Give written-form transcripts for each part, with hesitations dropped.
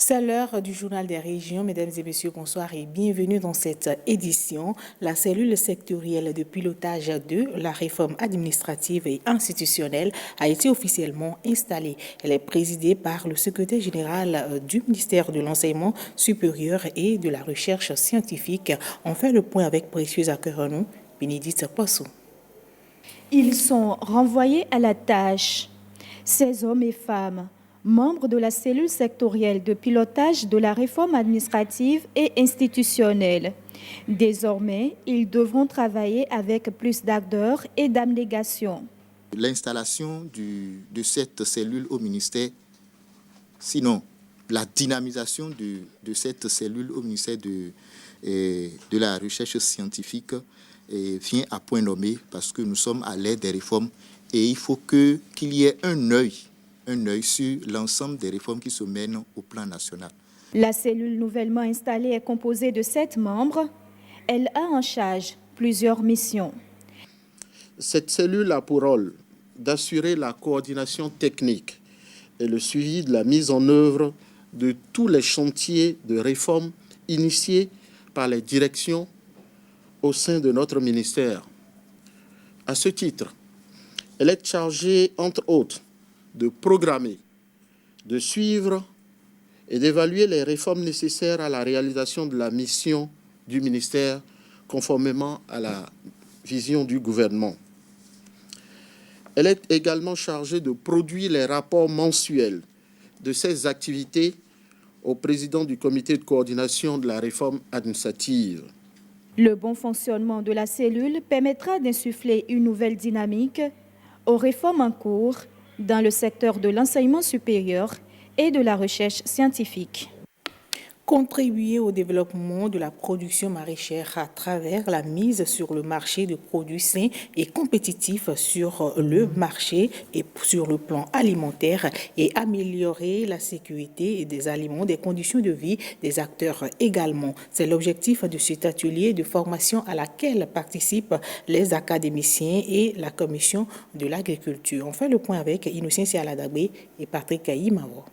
C'est l'heure du journal des régions. Mesdames et messieurs, bonsoir et bienvenue dans cette édition. La cellule sectorielle de pilotage de la réforme administrative et institutionnelle a été officiellement installée. Elle est présidée par le secrétaire général du ministère de l'Enseignement supérieur et de la Recherche scientifique. On fait le point avec Précieuse Akeranou, Bénédicte Poisson. Ils sont renvoyés à la tâche. Ces hommes et femmes, membres de la cellule sectorielle de pilotage de la réforme administrative et institutionnelle. Désormais, ils devront travailler avec plus d'ardeur et d'abnégation. L'installation de cette cellule au ministère, sinon la dynamisation de cette cellule au ministère de la recherche scientifique vient à point nommé parce que nous sommes à l'ère des réformes et il faut qu'il y ait un œil sur l'ensemble des réformes qui se mènent au plan national. La cellule nouvellement installée est composée de 7 membres. Elle a en charge plusieurs missions. Cette cellule a pour rôle d'assurer la coordination technique et le suivi de la mise en œuvre de tous les chantiers de réforme initiés par les directions au sein de notre ministère. À ce titre, elle est chargée, entre autres, de programmer, de suivre et d'évaluer les réformes nécessaires à la réalisation de la mission du ministère conformément à la vision du gouvernement. Elle est également chargée de produire les rapports mensuels de ces activités au président du comité de coordination de la réforme administrative. Le bon fonctionnement de la cellule permettra d'insuffler une nouvelle dynamique aux réformes en cours dans le secteur de l'enseignement supérieur et de la recherche scientifique. Contribuer au développement de la production maraîchère à travers la mise sur le marché de produits sains et compétitifs sur le marché et sur le plan alimentaire et améliorer la sécurité des aliments, des conditions de vie des acteurs également. C'est l'objectif de cet atelier de formation à laquelle participent les académiciens et la commission de l'agriculture. On fait le point avec Innocent Sialadabé et Patrick Kaïmavo.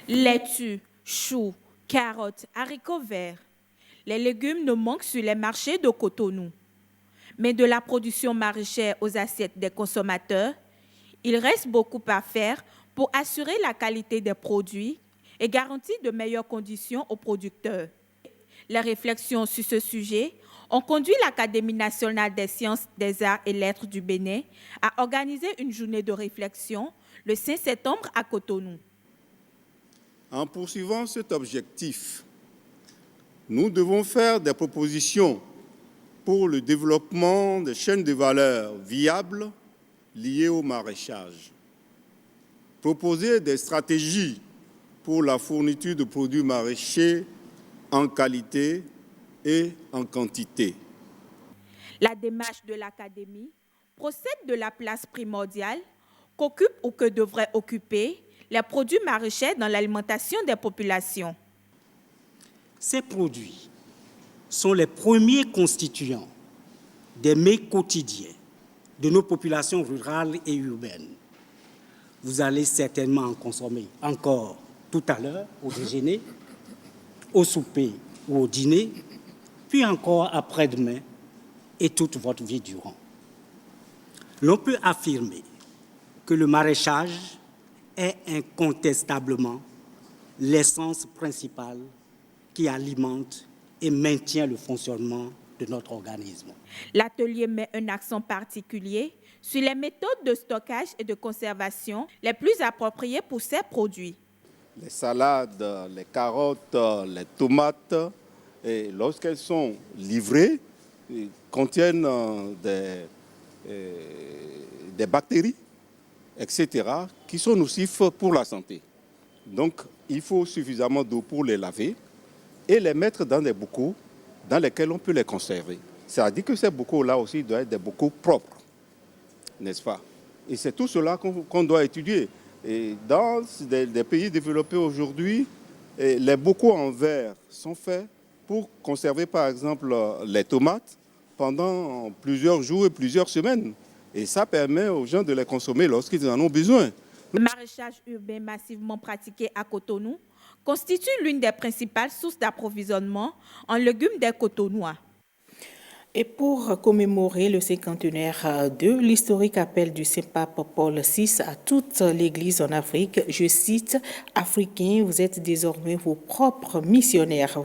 Laitue, choux, carottes, haricots verts. Les légumes ne manquent sur les marchés de Cotonou. Mais de la production maraîchère aux assiettes des consommateurs, il reste beaucoup à faire pour assurer la qualité des produits et garantir de meilleures conditions aux producteurs. Les réflexions sur ce sujet ont conduit l'Académie nationale des sciences, des arts et lettres du Bénin à organiser une journée de réflexion le 5 septembre à Cotonou. En poursuivant cet objectif, nous devons faire des propositions pour le développement des chaînes de valeur viables liées au maraîchage. Proposer des stratégies pour la fourniture de produits maraîchers en qualité et en quantité. La démarche de l'Académie procède de la place primordiale qu'occupent ou que devraient occuper les produits maraîchers dans l'alimentation des populations. Ces produits sont les premiers constituants des mets quotidiens de nos populations rurales et urbaines. Vous allez certainement en consommer encore tout à l'heure au déjeuner, au souper ou au dîner, puis encore après-demain et toute votre vie durant. L'on peut affirmer que le maraîchage est incontestablement l'essence principale qui alimente et maintient le fonctionnement de notre organisme. L'atelier met un accent particulier sur les méthodes de stockage et de conservation les plus appropriées pour ces produits. Les salades, les carottes, les tomates, lorsqu'elles sont livrées, contiennent des bactéries, etc., qui sont nocifs pour la santé. Donc, il faut suffisamment d'eau pour les laver et les mettre dans des bocaux dans lesquels on peut les conserver. C'est-à-dire que ces bocaux-là aussi doivent être des bocaux propres, n'est-ce pas? Et c'est tout cela qu'on doit étudier. Et dans des pays développés aujourd'hui, les bocaux en verre sont faits pour conserver, par exemple, les tomates pendant plusieurs jours et plusieurs semaines. Et ça permet aux gens de les consommer lorsqu'ils en ont besoin. Le maraîchage urbain massivement pratiqué à Cotonou constitue l'une des principales sources d'approvisionnement en légumes des Cotonois. Et pour commémorer le cinquantenaire de l'historique appel du Saint-Pape Paul VI à toute l'Église en Afrique, je cite, « Africains, vous êtes désormais vos propres missionnaires.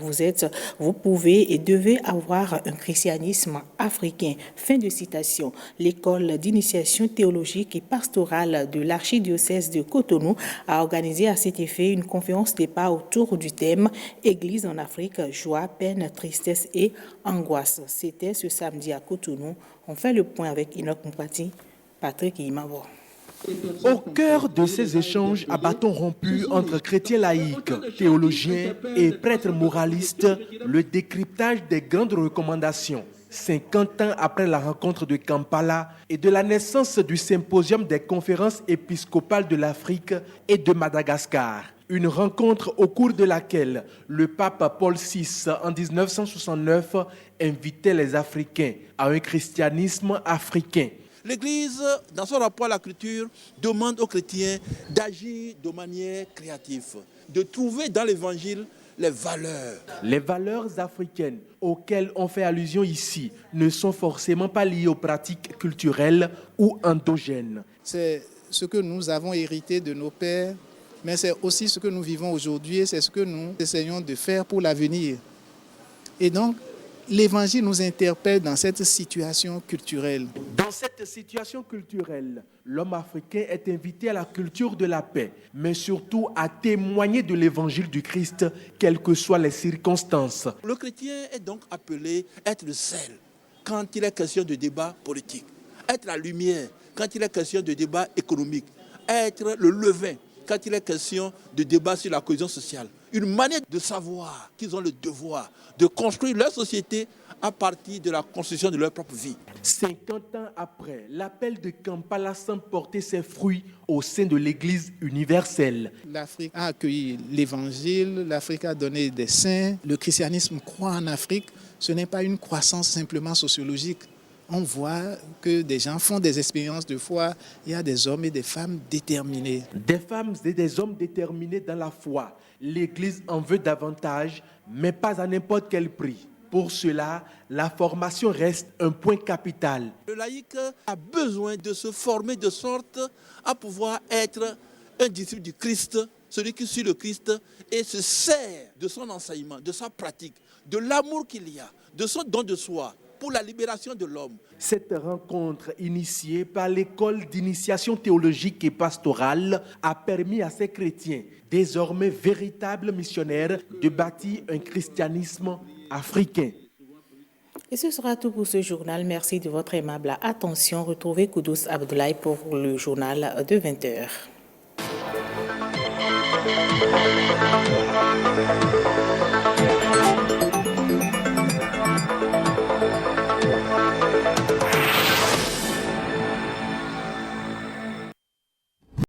Vous pouvez et devez avoir un christianisme africain. » Fin de citation. L'école d'initiation théologique et pastorale de l'archidiocèse de Cotonou a organisé à cet effet une conférence débat autour du thème « Église en Afrique, joie, peine, tristesse et angoisse ». C'était ce samedi à Cotonou. On fait le point avec Enoch Mpati, Patrick Imavo. Au cœur de ces échanges à bâtons rompus entre chrétiens laïcs, théologiens et prêtres moralistes, le décryptage des grandes recommandations. 50 ans après la rencontre de Kampala et de la naissance du symposium des conférences épiscopales de l'Afrique et de Madagascar. Une rencontre au cours de laquelle le pape Paul VI, en 1969, invitait les Africains à un christianisme africain. L'Église, dans son rapport à la culture, demande aux chrétiens d'agir de manière créative, de trouver dans l'Évangile les valeurs. Les valeurs africaines auxquelles on fait allusion ici ne sont forcément pas liées aux pratiques culturelles ou endogènes. C'est ce que nous avons hérité de nos pères, mais c'est aussi ce que nous vivons aujourd'hui et c'est ce que nous essayons de faire pour l'avenir. Et donc, l'Évangile nous interpelle dans cette situation culturelle. Dans cette situation culturelle, l'homme africain est invité à la culture de la paix, mais surtout à témoigner de l'Évangile du Christ, quelles que soient les circonstances. Le chrétien est donc appelé à être le sel quand il est question de débat politique, être la lumière quand il est question de débat économique, être le levain quand il est question de débat sur la cohésion sociale. Une manière de savoir qu'ils ont le devoir de construire leur société à partir de la construction de leur propre vie. 50 ans après, l'appel de Kampala semble porter ses fruits au sein de l'Église universelle. L'Afrique a accueilli l'Évangile, l'Afrique a donné des saints. Le christianisme croît en Afrique. Ce n'est pas une croissance simplement sociologique. On voit que des gens font des expériences de foi. Il y a des hommes et des femmes déterminés. Des femmes et des hommes déterminés dans la foi. L'Église en veut davantage, mais pas à n'importe quel prix. Pour cela, la formation reste un point capital. Le laïc a besoin de se former de sorte à pouvoir être un disciple du Christ, celui qui suit le Christ et se sert de son enseignement, de sa pratique, de l'amour qu'il y a, de son don de soi, pour la libération de l'homme. Cette rencontre initiée par l'école d'initiation théologique et pastorale a permis à ces chrétiens, désormais véritables missionnaires, de bâtir un christianisme africain. Et ce sera tout pour ce journal. Merci de votre aimable attention. Retrouvez Koudous Abdoulaye pour le journal de 20h.